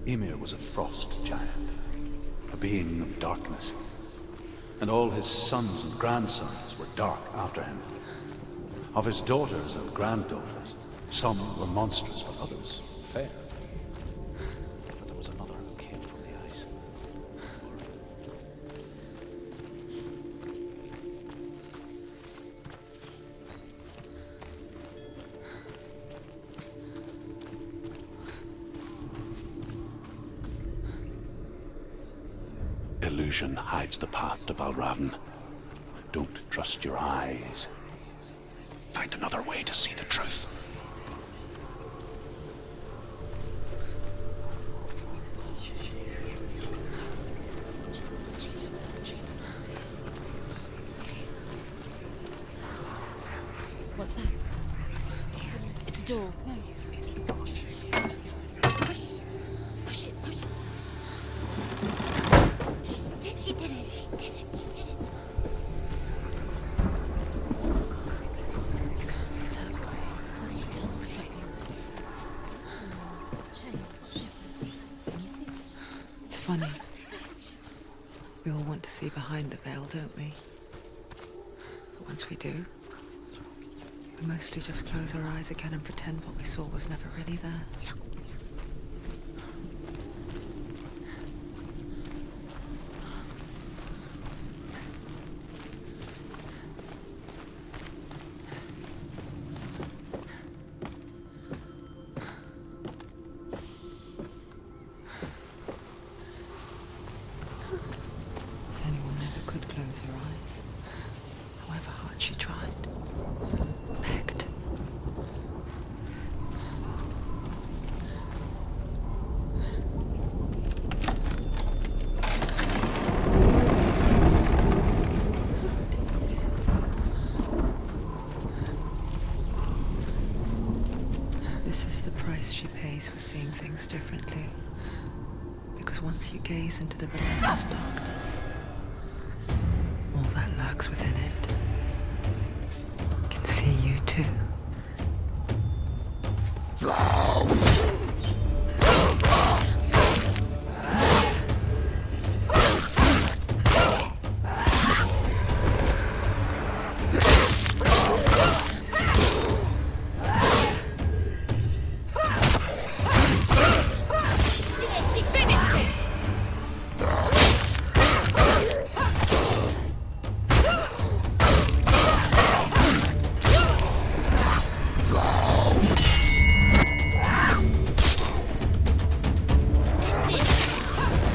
Ymir was a frost giant, a being of darkness, and all his sons and grandsons were dark after him. Of his daughters and granddaughters, some were monstrous, but others fair. But there was another who came from the ice. Illusion hides the path to Valravn. Don't trust your eyes. Find another way to see the truth. What's that? It's a door. Push it. Push it. Push it. She did it. She did it. She did it. Something's different. Can you see? It's funny. We all want to see behind the veil, don't we? But once we do, we mostly just close our eyes again and pretend what we saw was never really there. Senua never could close her eyes, however hard she tried. Begged. This is the price she pays for seeing things differently. Because once you gaze into the relentless darkness, all that lurks within it can see you too. She finished it!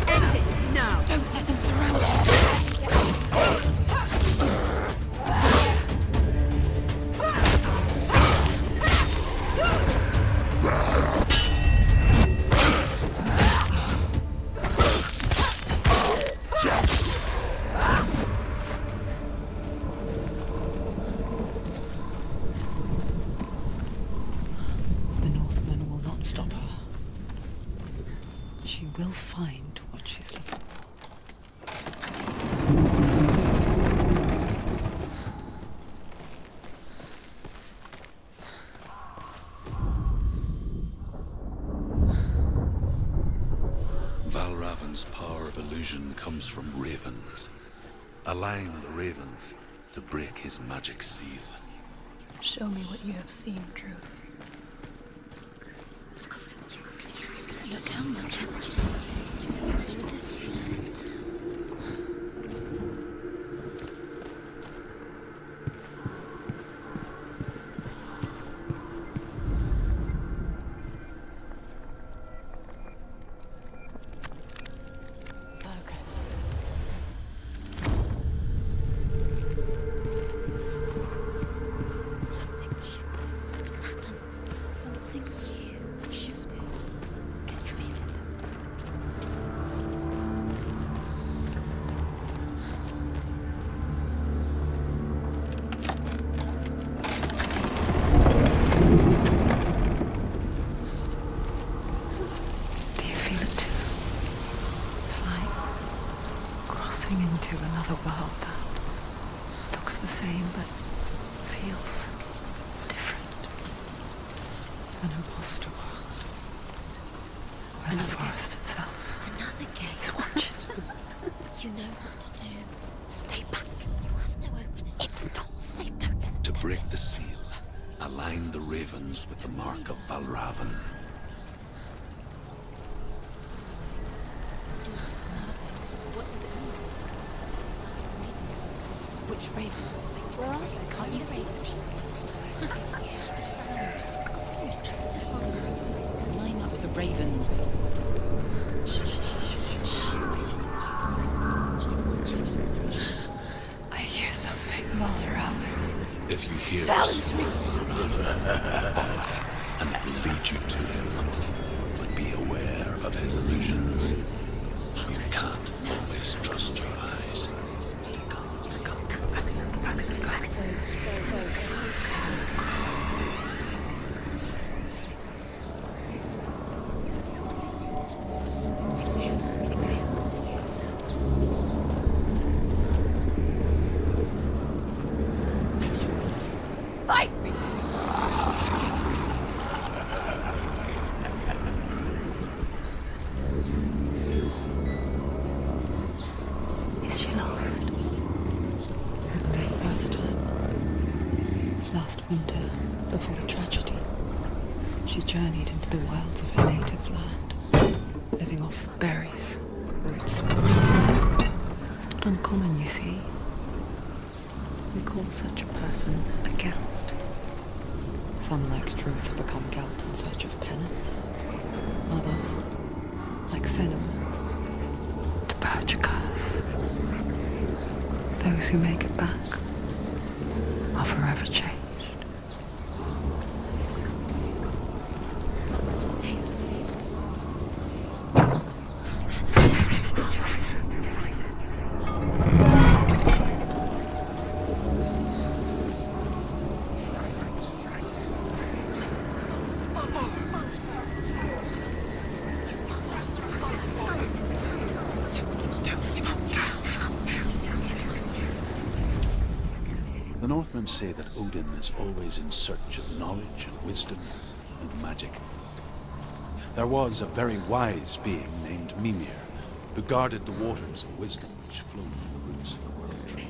End it now! Don't let them surround you! The Northman will not stop her. She will find what she's looking for. Valravn's power of illusion comes from ravens. Align the ravens to break his magic seal. Show me what you have seen, Truth. Look how much it's changed. Focus. Something's shifted. Something's happened. Something huge shifted. Can you feel it? Do you feel it too? It's like crossing into another world that looks the same but feels different. An imposter world And the forest itself. Another gate. He's watching. You know what to do. Stay back. You have to open it. It's not safe. Don't listen To them. break the seal, align the ravens with the mark of Valravan. What does it mean? Which ravens? Where are you? Can't you see them? Line up with the ravens. I hear something. Valravan. If you hear Challenge us, me. and it will lead you to him. But be aware of his illusions. You can't always trust your eyes. Fight me. Is she lost? For the very first time. Last winter, before the tragedy, she journeyed into the wilds of her native land, living off berries, roots, and weeds. It's not uncommon, you see. We call such a person a Gelt. Some, like Druth, become Gelt in search of penance. Others, like Senua, to purge a curse. Those who make it back are forever changed. The Northmen say that Odin is always in search of knowledge and wisdom and magic. There was a very wise being named Mimir, who guarded the waters of wisdom which flow from the roots of the world tree.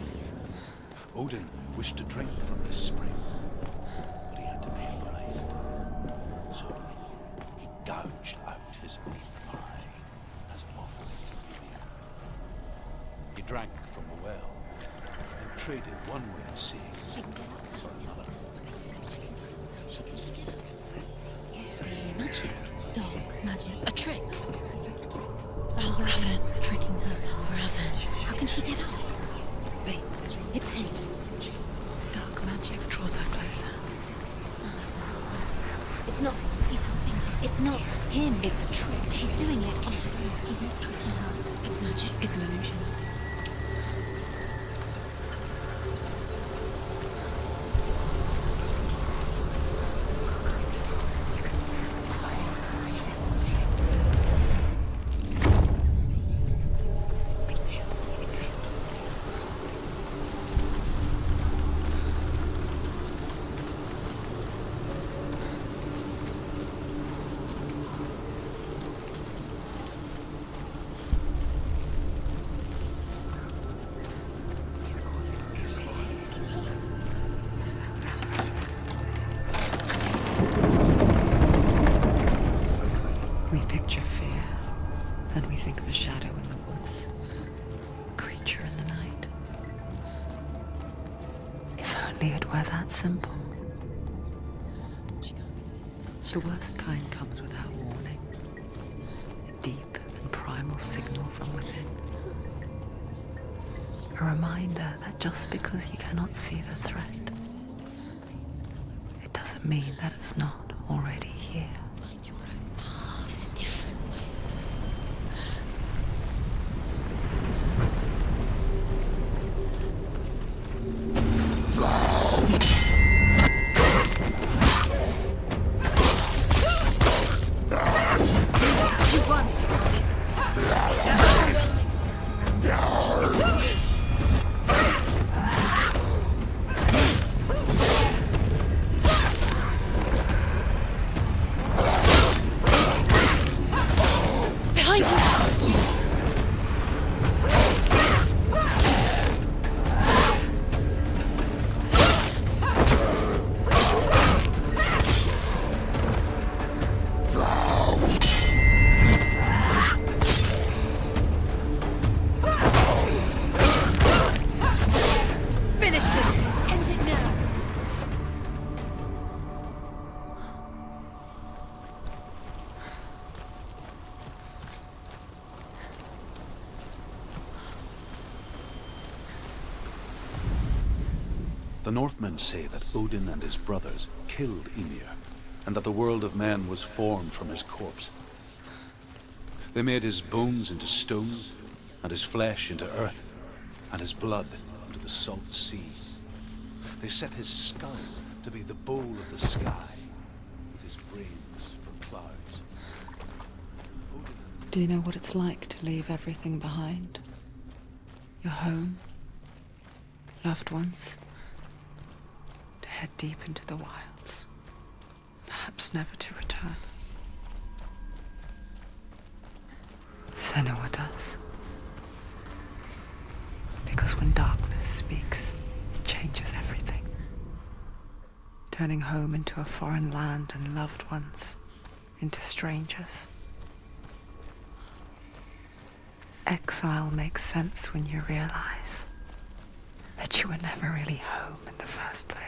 Odin wished to drink from this spring, but he had to pay a price. So he gouged out his own eye as an offering to Mimir. He drank from the well and traded one way of seeing for another. Magic. Dark magic. A trick. Valravan. Tricking her. Valravan. How can she get out? Bait. It's him. Dark magic draws her closer. It's not. He's helping her. It's not him. It's a trick. She's doing it on her own. He's not tricking her. It's magic. It's an illusion. We picture fear, and we think of a shadow in the woods, a creature in the night. If only it were that simple. The worst kind comes without warning, a deep and primal signal from within. A reminder that just because you cannot see the threat, it doesn't mean that it's not already here. There's a different way. The Northmen say that Odin and his brothers killed Ymir, and that the world of men was formed from his corpse. They made his bones into stone, and his flesh into earth, and his blood into the salt sea. They set his skull to be the bowl of the sky, with his brains for clouds. Do you know what it's like to leave everything behind? Your home, loved ones, to head deep into the wilds, perhaps never to return. Senua does. Because when darkness speaks, it changes everything. Turning home into a foreign land and loved ones into strangers. Exile makes sense when you realize that you were never really home in the first place.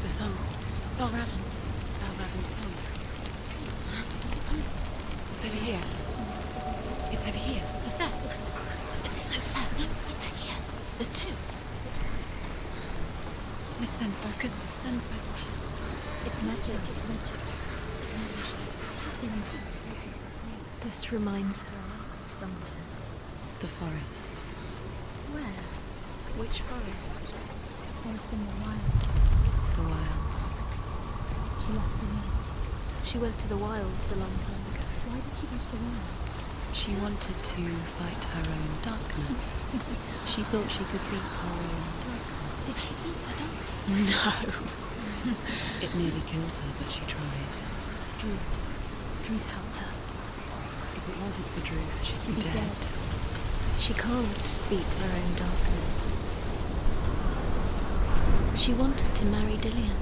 The song. Balraven's song. It's over here. It's over here. Is that? It's over there. No, it's here. There's two. Listen, focus. Listen. It's magic. It's magic. She's been in forest like this before. This reminds her of somewhere. The forest. Where? Which forest? Forest in the wilds. The wilds. She left the wild. She went to the wilds a long time ago. Why did she go to the wilds? She wanted to fight her own darkness. She thought she could beat her own. Did she beat her darkness? No. It nearly killed her, but she tried. Druth helped her. If it wasn't for Druth, she'd be dead. She can't beat her own darkness. She wanted to marry Dillion.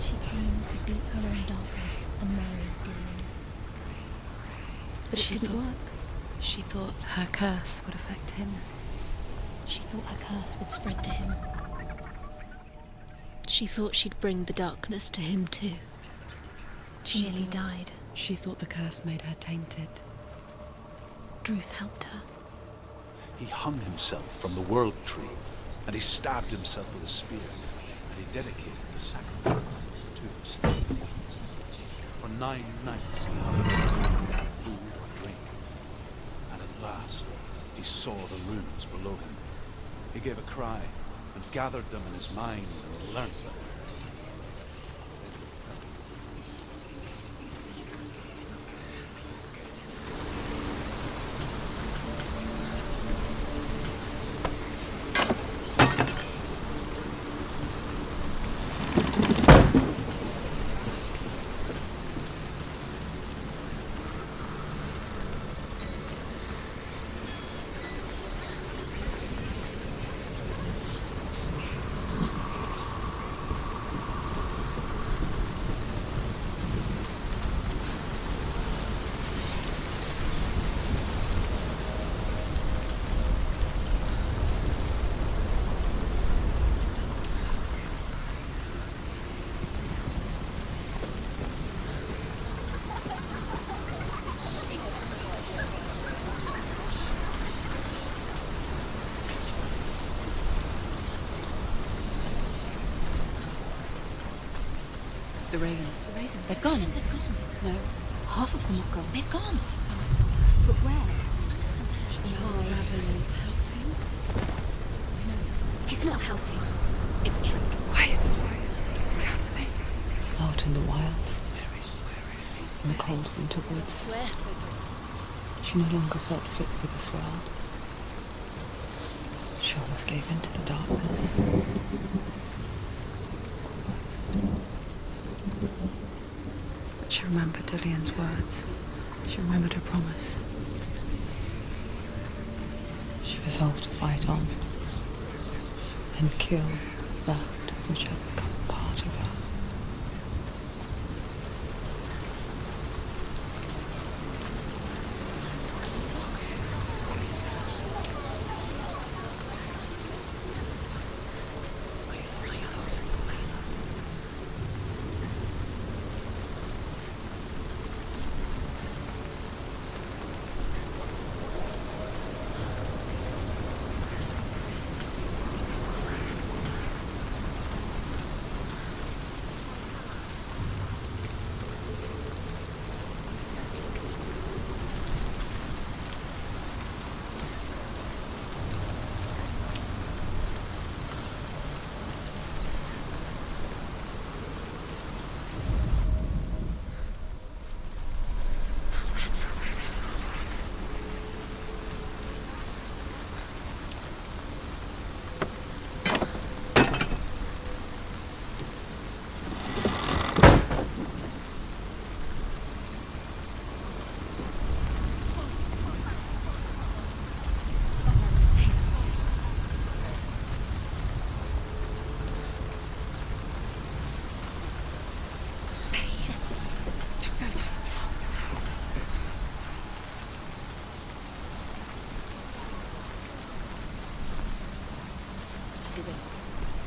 She came to beat her own darkness and marry Dillion. But it didn't work. She thought her curse would affect him. She thought her curse would spread to him. She thought she'd bring the darkness to him too. She nearly died. She thought the curse made her tainted. Druth helped her. He hung himself from the world tree, and he stabbed himself with a spear, and he dedicated the sacrifice to himself. For 9 nights he hung without food or drink, and at last he saw the runes below him. He gave a cry and gathered them in his mind and learnt them. The ravens. The ravens. They've gone. They've gone. No. Half of them have gone. They've gone. Some are still there. But where? Some are still there. Balraven's helping. He's not helping. It's true. Quiet. Can't think. Out in the wilds, in the cold winter woods, Where? she no longer felt fit for this world. She almost gave in to the darkness. But she remembered Dillian's words. She remembered her promise. She resolved to fight on and kill that which had become part of her.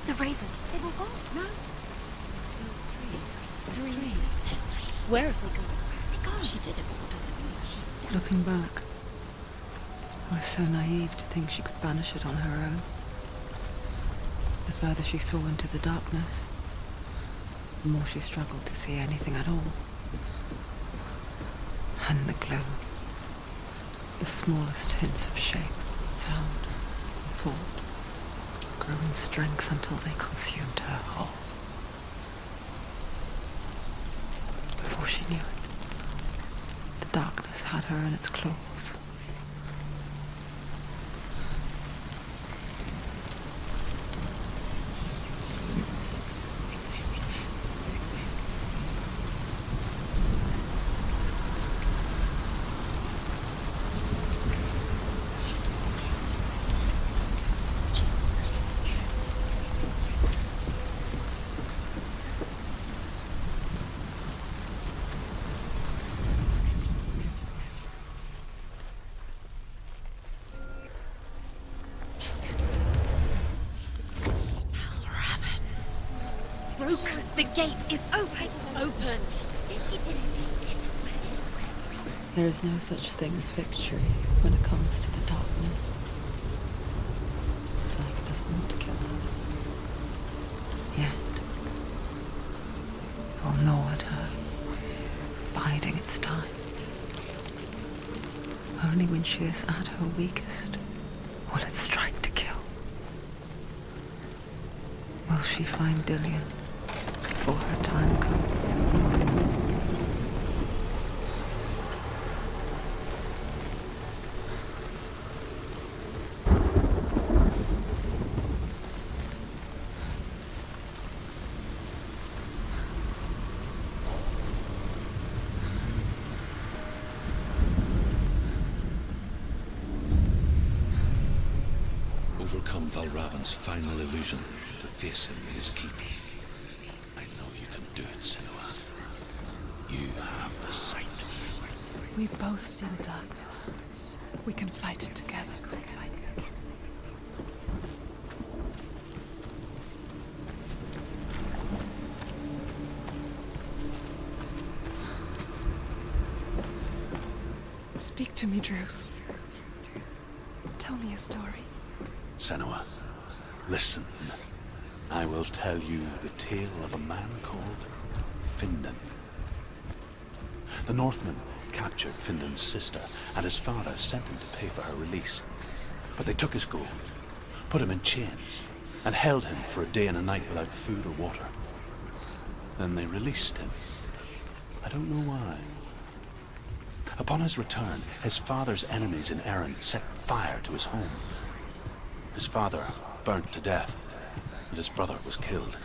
The ravens. They were gone. No. There's still three. There's three. There's three. Where have they gone? They gone. She did it, but what does that mean? Looking back, I was so naive to think she could banish it on her own. The further she saw into the darkness, the more she struggled to see anything at all. And the glow, the smallest hints of shape, sound, and thought, grew in strength until they consumed her whole. Before she knew it, the darkness had her in its claws. The gate is open. Opened. She did it. There is no such thing as victory when it comes to the darkness. It's like it doesn't want to kill her. Yet, it will gnaw at her, biding its time. Only when she is at her weakest will it strike to kill. Will she find Dillian before her time comes? Overcome Valravan's final illusion to face him in his keep. I know you can do it, Senua. You have the sight. We both see the darkness. We can fight it together. Speak to me, Druth. Tell me a story. Senua, listen. I will tell you the tale of a man called Findan. The Northmen captured Findan's sister, and his father sent him to pay for her release. But they took his gold, put him in chains, and held him for a day and a night without food or water. Then they released him. I don't know why. Upon his return, his father's enemies in Erin set fire to his home. His father burnt to death, and his brother was killed.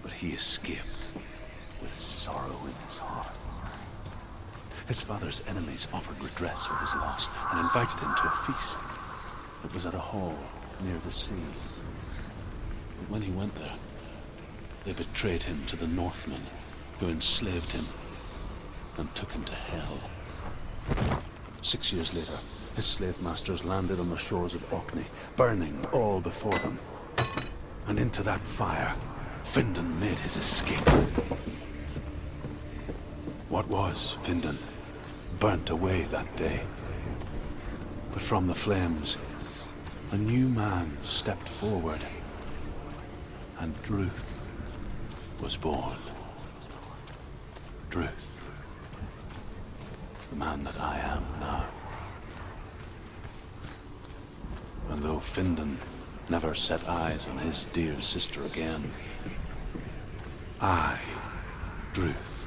But he escaped with sorrow in his heart. His father's enemies offered redress for his loss and invited him to a feast. It was at a hall near the sea. But when he went there, they betrayed him to the Northmen, who enslaved him and took him to hell. 6 years later, his slave masters landed on the shores of Orkney, burning all before them. And into that fire, Findan made his escape. What was Findan burnt away that day. But from the flames, a new man stepped forward, and Druth was born. Druth, the man that I am now. And though Findan never set eyes on his dear sister again, I, Druth,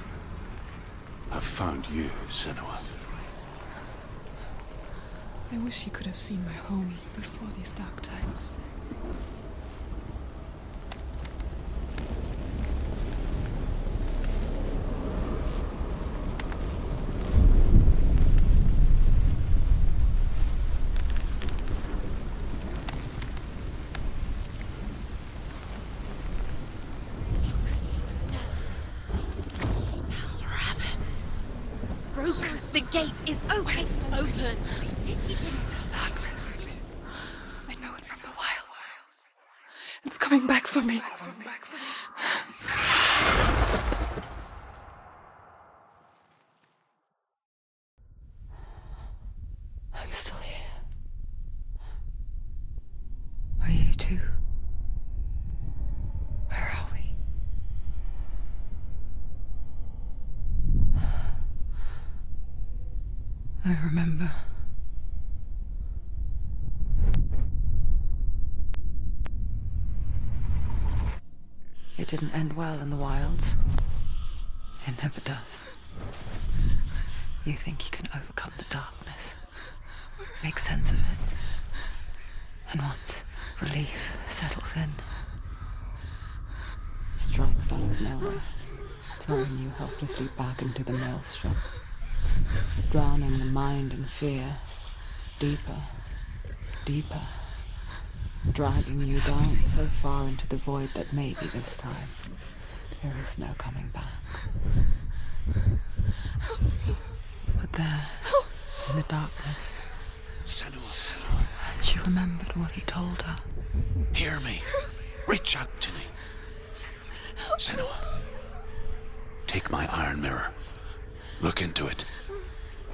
have found you, Senua. I wish you could have seen my home before these dark times. The gate is open. Open. This darkness. I know it from the wilds. It's coming back for me. I'm still here. Are you too? Where are we? I remember. It didn't end well in the wilds. It never does. You think you can overcome the darkness, make sense of it, and once relief settles in, it strikes out of nowhere, throwing you helplessly back into the maelstrom, drowning the mind in fear, deeper, deeper, dragging you down so far into the void that maybe this time there is no coming back. But there, in the darkness, Senua, she remembered what he told her. hear me. Reach out to me. Senua, take my iron mirror. Look into it,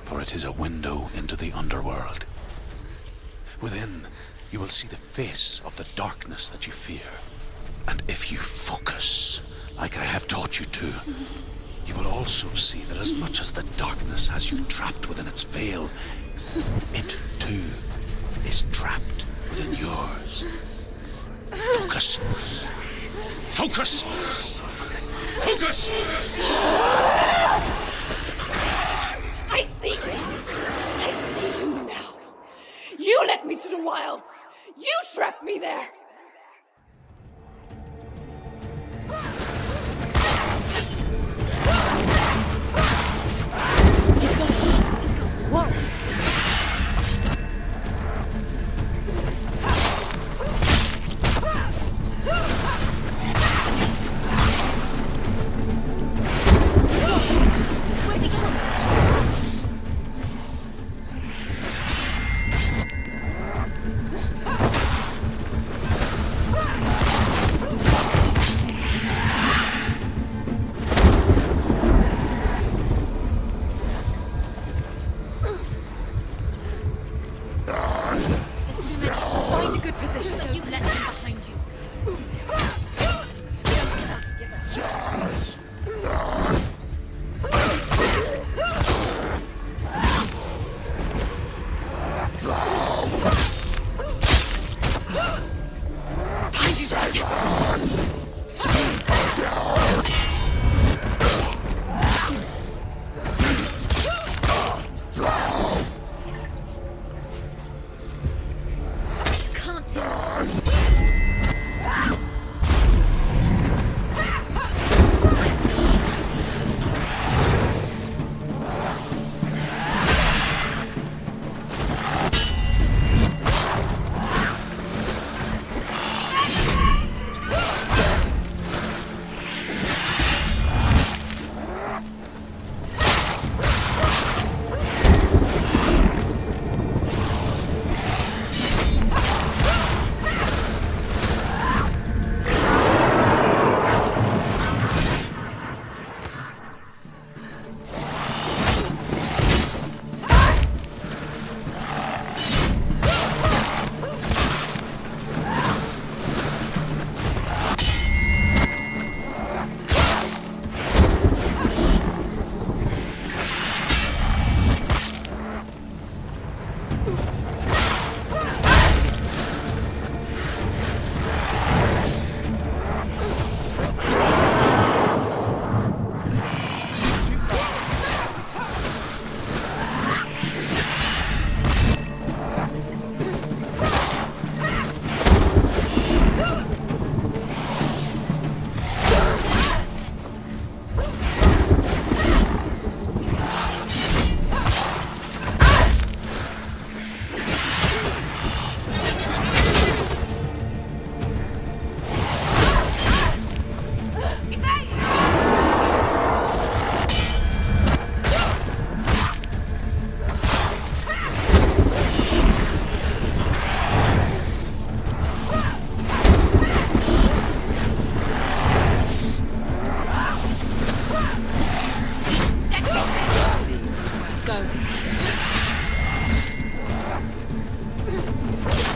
for it is a window into the underworld. Within, you will see the face of the darkness that you fear. And if you focus, like I have taught you to, you will also see that as much as the darkness has you trapped within its veil, it too is trapped within yours. Focus. Focus! Focus! I see you! I see you now! You led me to the wilds! You trapped me there!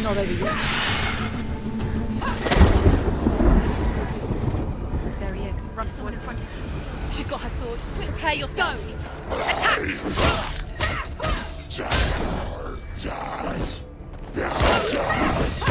Not over yet. There he is. Runs towards in front of you. She's got her sword. Prepare yourself. Go!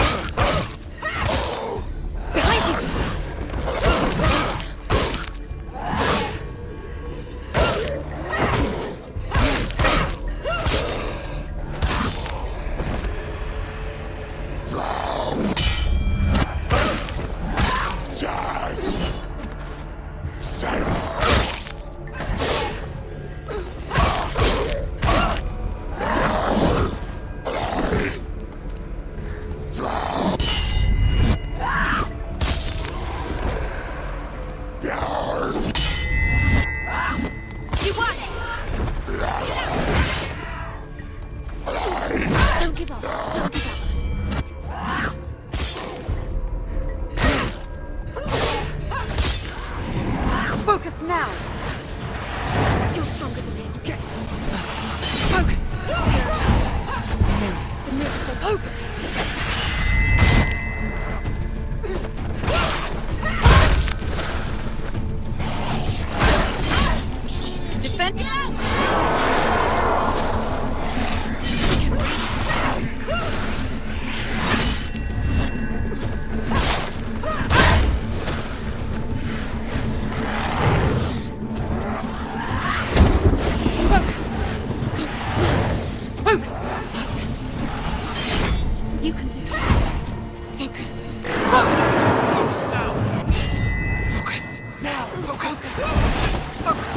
Focus now! You're stronger than him. Get focus. Focus! The miracle. Focus! Defend it out! You can do this. Focus. Focus now. Focus now. Focus.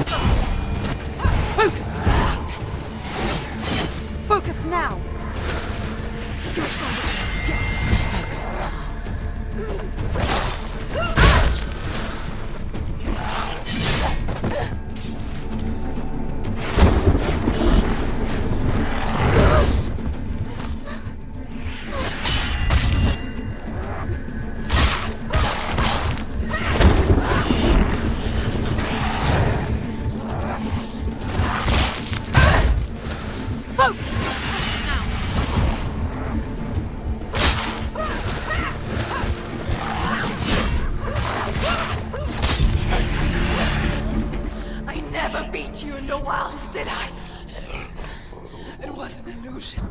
Focus. Focus. Focus now. You're stronger. Focus. I never beat you in the wilds, did I? It was an illusion.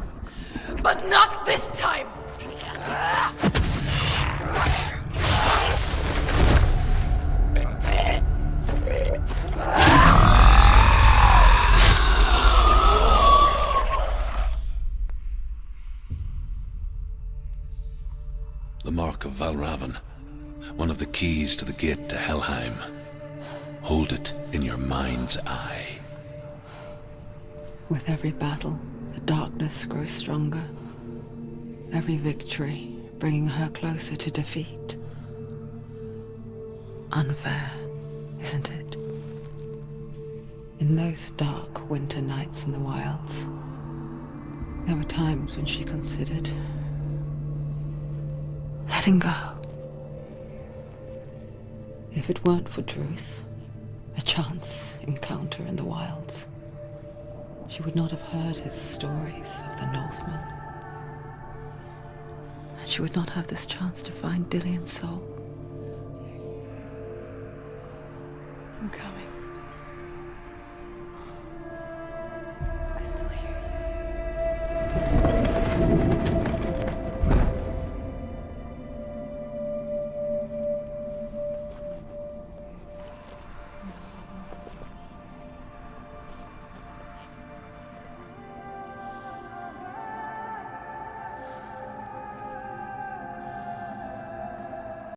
But not this time! The mark of Valravan. One of the keys to the gate to Helheim. Hold it in your mind's eye. With every battle, the darkness grows stronger. Every victory bringing her closer to defeat. Unfair, isn't it? In those dark winter nights in the wilds, there were times when she considered letting go. If it weren't for Druth, a chance encounter in the wilds, she would not have heard his stories of the Northmen. And she would not have this chance to find Dillion's soul. I'm coming.